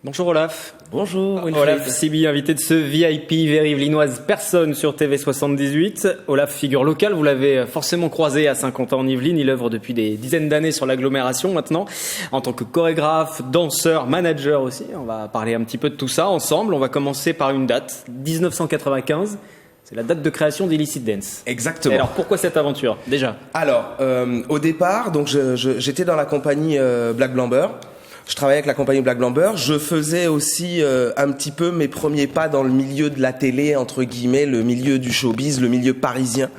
Bonjour Olaf. Bonjour Wilfried. Olaf Siby, invité de ce VIP Véry-Yvelinoise Personne sur TV78. Olaf, figure locale, vous l'avez forcément croisé à Saint-Quentin-en-Yvelines. Il œuvre depuis des dizaines d'années sur l'agglomération maintenant, en tant que chorégraphe, danseur, manager aussi. On va parler un petit peu de tout ça ensemble. On va commencer par une date, 1995. C'est la date de création d'Illicit Dance. Exactement. Et alors pourquoi cette aventure déjà? Alors, au départ, donc j'étais dans la compagnie Black Blamber. Je travaillais avec la compagnie Black Blamber. Je faisais aussi un petit peu mes premiers pas dans le milieu de la télé, entre guillemets, le milieu du showbiz, le milieu parisien.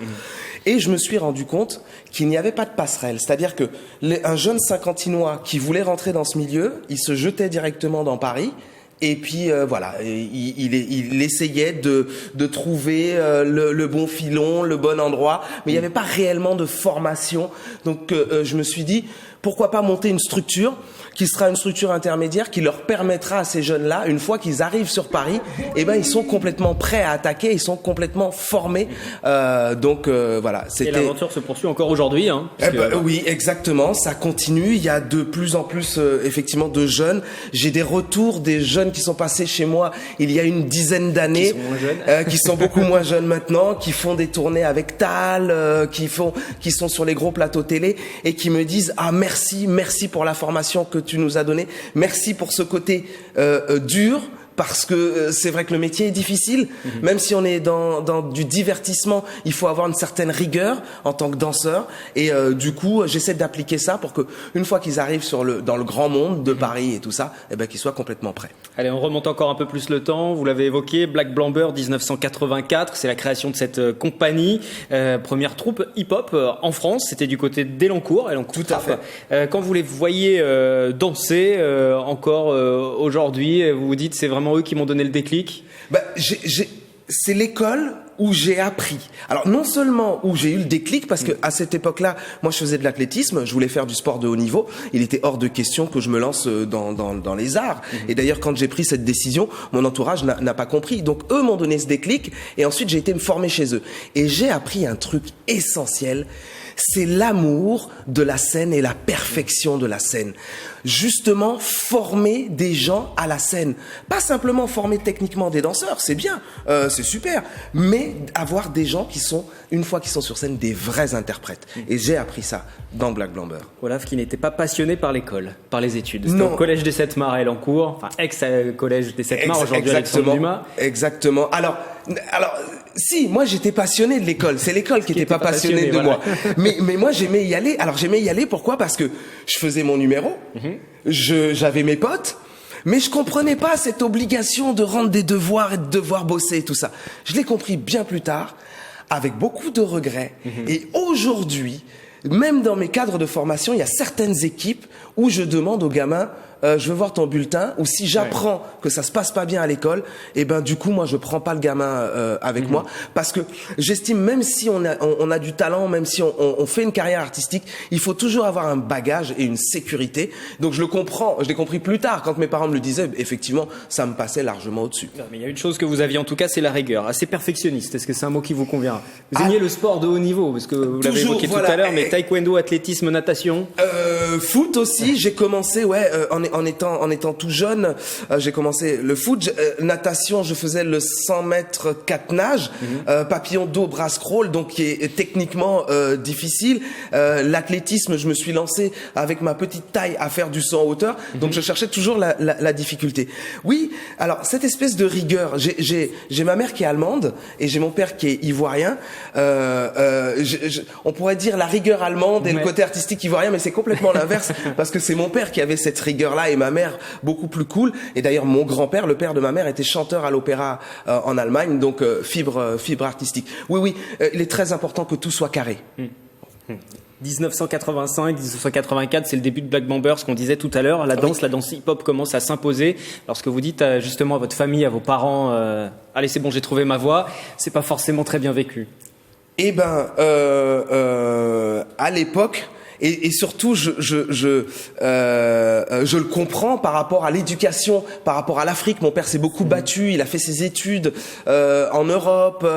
Et je me suis rendu compte qu'il n'y avait pas de passerelle. C'est-à-dire que un jeune Saint-Quentinois qui voulait rentrer dans ce milieu, il se jetait directement dans Paris. Et puis voilà, il essayait de trouver le bon filon, le bon endroit, mais il n'y avait pas réellement de formation. Donc je me suis dit, pourquoi pas monter une structure qui sera une structure intermédiaire qui leur permettra à ces jeunes-là, une fois qu'ils arrivent sur Paris, eh ben ils sont complètement prêts à attaquer, ils sont complètement formés. Donc voilà, c'était. Et l'aventure se poursuit encore aujourd'hui, hein. Oui, exactement, ça continue. Il y a de plus en plus effectivement de jeunes. J'ai des retours des jeunes qui sont passés chez moi il y a une dizaine d'années, qui sont beaucoup moins jeunes maintenant, qui font des tournées avec Tal, qui sont sur les gros plateaux télé et qui me disent merci pour la formation que tu nous as donnée, merci pour ce côté dur. Parce que c'est vrai que le métier est difficile, même si on est dans du divertissement, il faut avoir une certaine rigueur en tant que danseur. Et du coup, j'essaie d'appliquer ça pour que, une fois qu'ils arrivent dans le grand monde de Paris et tout ça, eh ben qu'ils soient complètement prêts. Allez, on remonte encore un peu plus le temps. Vous l'avez évoqué, Black Blamber 1984, c'est la création de cette compagnie, première troupe hip-hop en France. C'était du côté d'Elancourt. Tout à fait. Quand vous les voyez danser encore aujourd'hui, vous vous dites c'est vraiment eux qui m'ont donné le déclic? C'est l'école où j'ai appris. Alors non seulement où j'ai eu le déclic, parce que à cette époque-là, moi je faisais de l'athlétisme, je voulais faire du sport de haut niveau. Il était hors de question que je me lance dans les arts. Et d'ailleurs, quand j'ai pris cette décision, mon entourage n'a pas compris. Donc eux m'ont donné ce déclic, et ensuite j'ai été me former chez eux. Et j'ai appris un truc essentiel. C'est l'amour de la scène et la perfection de la scène. Justement, former des gens à la scène. Pas simplement former techniquement des danseurs, c'est bien, c'est super. Mais avoir des gens qui sont, une fois qu'ils sont sur scène, des vrais interprètes. Et j'ai appris ça dans Black Blamber. Olaf qui n'était pas passionné par l'école, par les études. Non. Au collège des Sept-Mars à Elancourt, enfin ex-collège des Sept-Mars, aujourd'hui Alexandre Dumas. Exactement. Alors, si, moi j'étais passionné de l'école. C'est l'école qui était pas passionnée de moi. Mais moi j'aimais y aller. Alors j'aimais y aller, pourquoi? Parce que je faisais mon numéro, j'avais mes potes, mais je comprenais pas cette obligation de rendre des devoirs et de devoir bosser et tout ça. Je l'ai compris bien plus tard, avec beaucoup de regrets. Et aujourd'hui, même dans mes cadres de formation, il y a certaines équipes où je demande aux gamins, je veux voir ton bulletin, ou si j'apprends que ça se passe pas bien à l'école, et ben du coup moi je prends pas le gamin avec moi, parce que j'estime, même si on a du talent, même si on fait une carrière artistique, il faut toujours avoir un bagage et une sécurité. Donc je l'ai compris plus tard quand mes parents me le disaient. Effectivement, ça me passait largement au-dessus. Non, mais il y a une chose que vous aviez en tout cas, c'est la rigueur, assez perfectionniste. Est-ce que c'est un mot qui vous convient? Vous aimiez le sport de haut niveau, parce que vous l'avez évoqué tout à l'heure, mais taekwondo, athlétisme, natation. Foot aussi. J'ai commencé, en étant tout jeune, j'ai commencé le foot, natation, je faisais le 100 mètres 4 nages, papillon d'eau, bras crawl, donc qui est techniquement difficile. L'athlétisme, je me suis lancé avec ma petite taille à faire du saut en hauteur, donc je cherchais toujours la difficulté. Oui, alors cette espèce de rigueur, j'ai ma mère qui est allemande et j'ai mon père qui est ivoirien. On pourrait dire la rigueur allemande et le côté artistique ivoirien, mais c'est complètement l'inverse, parce que c'est mon père qui avait cette rigueur-là et ma mère beaucoup plus cool. Et d'ailleurs, mon grand-père, le père de ma mère, était chanteur à l'opéra en Allemagne, donc fibre artistique. Oui, il est très important que tout soit carré. 1985, 1984, c'est le début de Black Blamber, ce qu'on disait tout à l'heure. La danse hip-hop commence à s'imposer. Lorsque vous dites justement à votre famille, à vos parents, allez c'est bon, j'ai trouvé ma voie, c'est pas forcément très bien vécu. Eh ben, à l'époque, et surtout je le comprends par rapport à l'éducation, par rapport à l'Afrique. Mon père s'est beaucoup battu, il a fait ses études en Europe,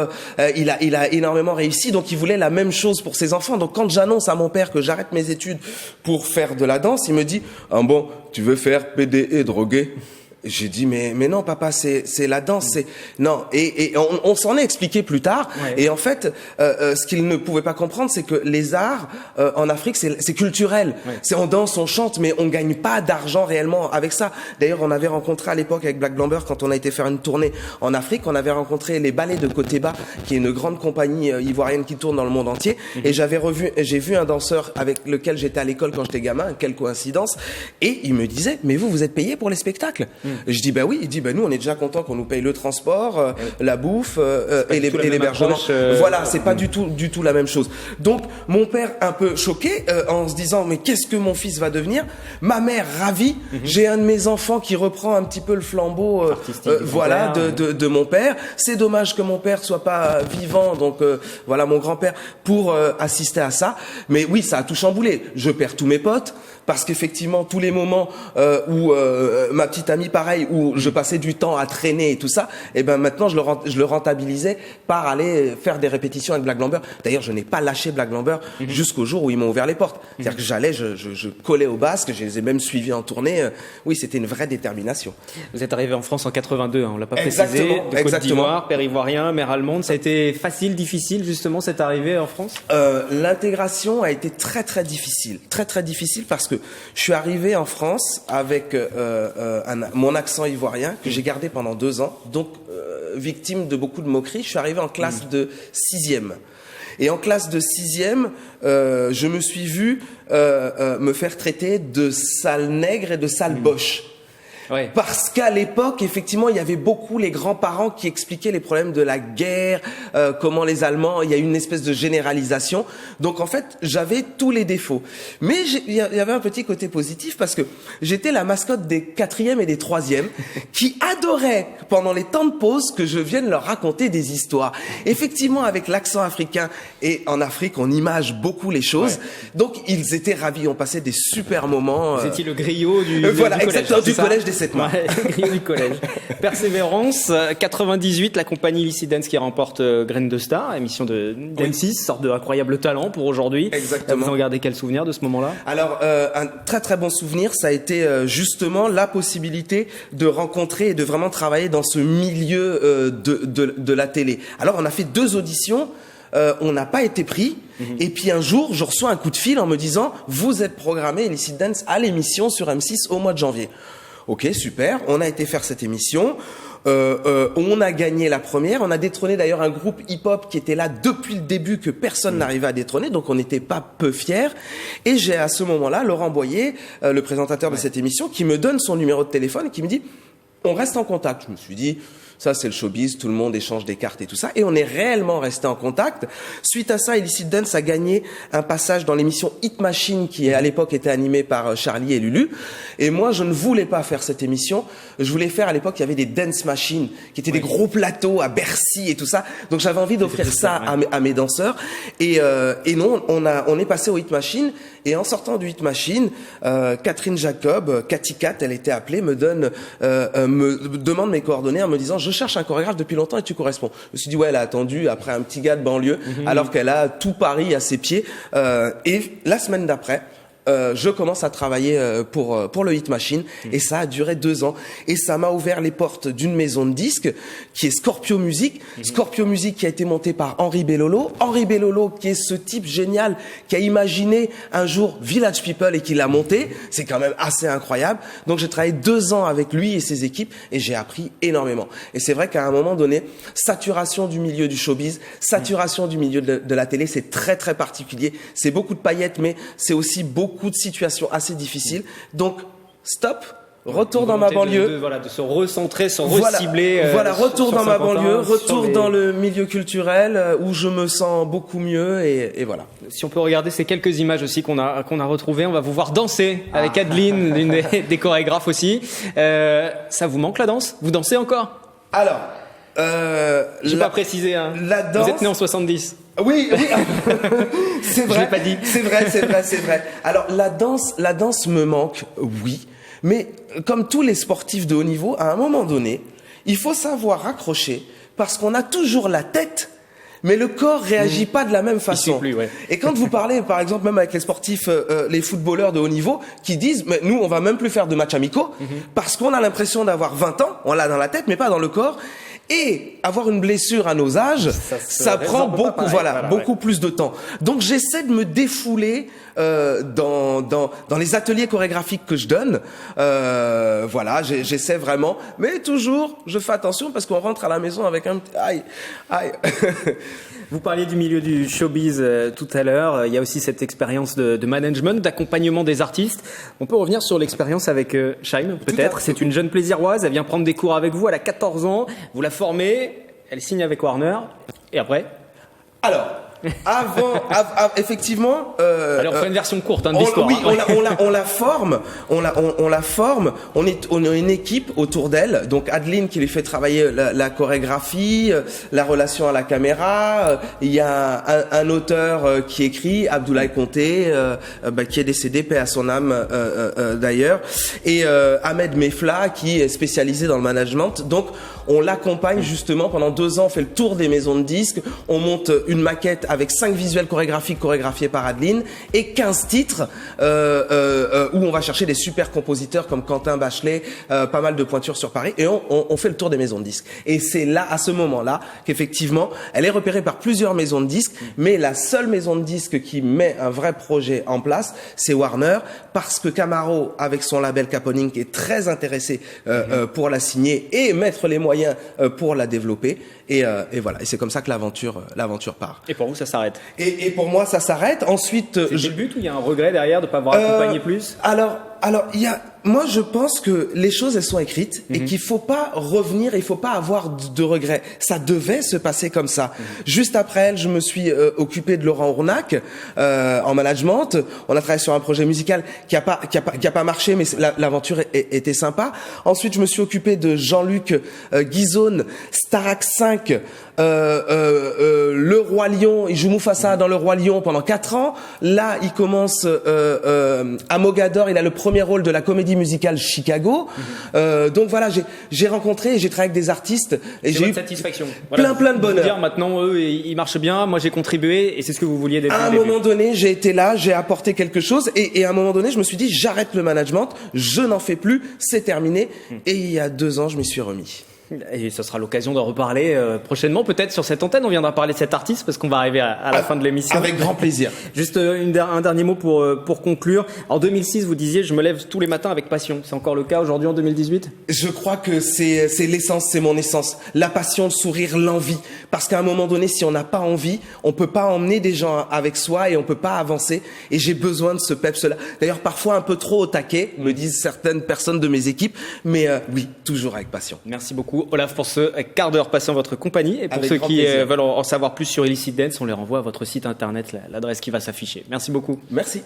il a énormément réussi, donc il voulait la même chose pour ses enfants. Donc quand j'annonce à mon père que j'arrête mes études pour faire de la danse, il me dit: ah bon, tu veux faire PD et droguer? J'ai dit mais non papa, c'est la danse, c'est non, et on s'en est expliqué plus tard. Et en fait ce qu'il ne pouvait pas comprendre, c'est que les arts en Afrique c'est culturel. C'est on danse, on chante, mais on gagne pas d'argent réellement avec ça. D'ailleurs on avait rencontré à l'époque avec Black Blamber, quand on a été faire une tournée en Afrique, on avait rencontré les ballets de Koteba, qui est une grande compagnie ivoirienne qui tourne dans le monde entier. Et j'ai vu un danseur avec lequel j'étais à l'école quand j'étais gamin, quelle coïncidence, et il me disait mais vous êtes payé pour les spectacles? Je dis bah oui. Il dit bah nous on est déjà content qu'on nous paye le transport, la bouffe et l'hébergement. Voilà, c'est pas du tout la même chose. Donc mon père un peu choqué en se disant mais qu'est-ce que mon fils va devenir? Ma mère ravie. J'ai un de mes enfants qui reprend un petit peu le flambeau voilà de mon père. C'est dommage que mon père soit pas vivant, donc voilà mon grand-père pour assister à ça. Mais oui, ça a tout chamboulé. Je perds tous mes potes. Parce qu'effectivement, tous les moments où ma petite amie, pareil, où je passais du temps à traîner et tout ça, et ben maintenant je le rentabilisais par aller faire des répétitions avec Black Blamber. D'ailleurs, je n'ai pas lâché Black Blamber jusqu'au jour où ils m'ont ouvert les portes. C'est-à-dire que j'allais, je collais au basque, je les ai même suivis en tournée. Oui, c'était une vraie détermination. Vous êtes arrivé en France en 82, hein, on l'a pas précisé. De Côte d'Ivoire, père ivoirien, mère allemande. Ça a été facile, difficile justement cette arrivée en France? L'intégration a été très très difficile parce que je suis arrivé en France avec mon accent ivoirien que j'ai gardé pendant 2 ans, donc victime de beaucoup de moqueries. Je suis arrivé en classe de 6e. Et en classe de 6e, je me suis vu me faire traiter de sale nègre et de sale boche. Ouais. Parce qu'à l'époque, effectivement, il y avait beaucoup les grands-parents qui expliquaient les problèmes de la guerre, comment les Allemands, il y a eu une espèce de généralisation. Donc en fait, j'avais tous les défauts. Mais il y avait un petit côté positif parce que j'étais la mascotte des 4e et des 3e qui adoraient, pendant les temps de pause, que je vienne leur raconter des histoires. Effectivement, avec l'accent africain, et en Afrique, on image beaucoup les choses. Ouais. Donc ils étaient ravis, on passait des super moments. Vous étiez le griot du voilà, collège. Exactement, du collège des 7 mois. Ouais, griot du collège. Persévérance, 98, la compagnie Illicit Dance qui remporte Graines de Star, émission de M6, sorte de incroyable talent pour aujourd'hui. Exactement. Vous en gardez quel souvenir de ce moment-là? Alors, un très très bon souvenir, ça a été justement la possibilité de rencontrer et de vraiment travailler dans ce milieu de la télé. Alors, on a fait 2 auditions. On n'a pas été pris. Et puis un jour, je reçois un coup de fil en me disant « Vous êtes programmé Illicit Dance à l'émission sur M6 au mois de janvier. » Ok, super. On a été faire cette émission. On a gagné la première. On a détrôné d'ailleurs un groupe hip-hop qui était là depuis le début que personne n'arrivait à détrôner. Donc on n'était pas peu fiers. Et j'ai à ce moment-là Laurent Boyer, le présentateur de cette émission, qui me donne son numéro de téléphone et qui me dit « On reste en contact. » Je me suis dit... Ça, c'est le showbiz, tout le monde échange des cartes et tout ça. Et on est réellement resté en contact. Suite à ça, Illicit Dance a gagné un passage dans l'émission Hit Machine, qui à l'époque était animée par Charlie et Lulu. Et moi, je ne voulais pas faire cette émission. Je voulais faire, à l'époque, il y avait des dance machines, qui étaient des gros plateaux à Bercy et tout ça. Donc j'avais envie d'offrir ça à mes danseurs. Et non, on est passé au Hit Machine. Et en sortant du Hit Machine, Catherine Jacob, Cathy Cat, elle était appelée, me demande mes coordonnées en me disant je cherche un chorégraphe depuis longtemps et tu corresponds. Je me suis dit ouais, elle a attendu après un petit gars de banlieue alors qu'elle a tout Paris à ses pieds. Et la semaine d'après, je commence à travailler pour le Hit Machine et ça a duré 2 ans et ça m'a ouvert les portes d'une maison de disques qui est Scorpio Music. Scorpio Music qui a été monté par Henri Bellolo. Henri Bellolo qui est ce type génial qui a imaginé un jour Village People et qui l'a monté. C'est quand même assez incroyable. Donc j'ai travaillé 2 ans avec lui et ses équipes et j'ai appris énormément. Et c'est vrai qu'à un moment donné, saturation du milieu du showbiz, saturation du milieu de la télé, c'est très très particulier. C'est beaucoup de paillettes mais c'est aussi beaucoup de situations assez difficiles. Donc, stop, retour dans ma banlieue. De se recentrer, se recibler. Voilà, retour dans ma banlieue, retour dans le milieu culturel où je me sens beaucoup mieux et voilà. Si on peut regarder ces quelques images aussi qu'on a retrouvées, on va vous voir danser avec Adeline, l'une des chorégraphes aussi. Ça vous manque la danse? Vous dansez encore? Alors, j'ai pas précisé, hein. La danse. Vous êtes né en 70. Oui. C'est vrai. Je l'ai pas dit. C'est vrai. Alors, la danse me manque, oui. Mais, comme tous les sportifs de haut niveau, à un moment donné, il faut savoir raccrocher parce qu'on a toujours la tête, mais le corps réagit pas de la même façon. Plus, ouais. Et quand vous parlez, par exemple, même avec les sportifs, les footballeurs de haut niveau, qui disent, mais nous, on va même plus faire de matchs amicaux, parce qu'on a l'impression d'avoir 20 ans, on l'a dans la tête, mais pas dans le corps. Et avoir une blessure à nos âges, ça prend beaucoup, beaucoup plus de temps. Donc j'essaie de me défouler dans les ateliers chorégraphiques que je donne. J'essaie vraiment, mais toujours, je fais attention parce qu'on rentre à la maison avec un petit aïe. Vous parliez du milieu du showbiz tout à l'heure. Il y a aussi cette expérience de management, d'accompagnement des artistes. On peut revenir sur l'expérience avec Shaim, peut-être. C'est une jeune plaisiroise. Elle vient prendre des cours avec vous. Elle a 14 ans. Vous la formez. Elle signe avec Warner. Et après? Alors, effectivement. Allez, on fait une version courte de l'histoire. Oui, on la forme. On est une équipe autour d'elle. Donc Adeline qui lui fait travailler la chorégraphie, la relation à la caméra. Il y a un auteur qui écrit, Abdoulaye Conté, qui est décédé, paix à son âme d'ailleurs, et Ahmed Mefla qui est spécialisé dans le management. Donc on l'accompagne justement pendant 2 ans. On fait le tour des maisons de disques. On monte une maquette avec 5 visuels chorégraphiques chorégraphiés par Adeline et 15 titres où on va chercher des super compositeurs comme Quentin Bachelet, pas mal de pointures sur Paris, et on fait le tour des maisons de disques. Et c'est là, à ce moment-là, qu'effectivement, elle est repérée par plusieurs maisons de disques, mais la seule maison de disques qui met un vrai projet en place, c'est Warner, parce que Camaro, avec son label Caponing, est très intéressé pour la signer et mettre les moyens pour la développer. Et voilà. Et c'est comme ça que l'aventure part. Et pour vous, ça s'arrête? Et pour moi, ça s'arrête. Ensuite, c'est le but ou il y a un regret derrière de ne pas avoir accompagné plus? Alors, moi, je pense que les choses, elles sont écrites et qu'il faut pas revenir, il faut pas avoir de regrets. Ça devait se passer comme ça. Juste après elle, je me suis occupé de Laurent Ournac en management. On a travaillé sur un projet musical qui a pas marché, mais l'aventure était sympa. Ensuite, je me suis occupé de Jean-Luc Guizone, Starac 5, Le Roi Lion. Il joue Mufasa dans Le Roi Lion pendant 4 ans. Là, il commence à Mogador. Il a le premier rôle de la comédie musicale Chicago. Donc voilà, j'ai rencontré et j'ai travaillé avec des artistes et j'ai eu satisfaction. Plein de bonheur. Dire maintenant eux ils marchent bien, moi j'ai contribué et c'est ce que vous vouliez dès à un moment donné, j'ai été là, j'ai apporté quelque chose et à un moment donné, je me suis dit j'arrête le management, je n'en fais plus, c'est terminé. Et il y a 2 ans, je m'y suis remis. Et ce sera l'occasion d'en reparler prochainement, peut-être sur cette antenne. On viendra parler de cet artiste parce qu'on va arriver à la fin de l'émission. Avec grand plaisir. Juste un dernier mot pour conclure. En 2006, vous disiez, je me lève tous les matins avec passion. C'est encore le cas aujourd'hui en 2018? Je crois que c'est l'essence, c'est mon essence. La passion, le sourire, l'envie. Parce qu'à un moment donné, si on n'a pas envie, on peut pas emmener des gens avec soi et on peut pas avancer. Et j'ai besoin de ce peps-là. D'ailleurs, parfois un peu trop au taquet, me disent certaines personnes de mes équipes. Mais oui, toujours avec passion. Merci beaucoup, Olaf, pour ce quart d'heure passé en votre compagnie. Et pour ceux qui veulent en savoir plus sur Illicit Dance, on les renvoie à votre site internet, l'adresse qui va s'afficher. Merci beaucoup. Merci.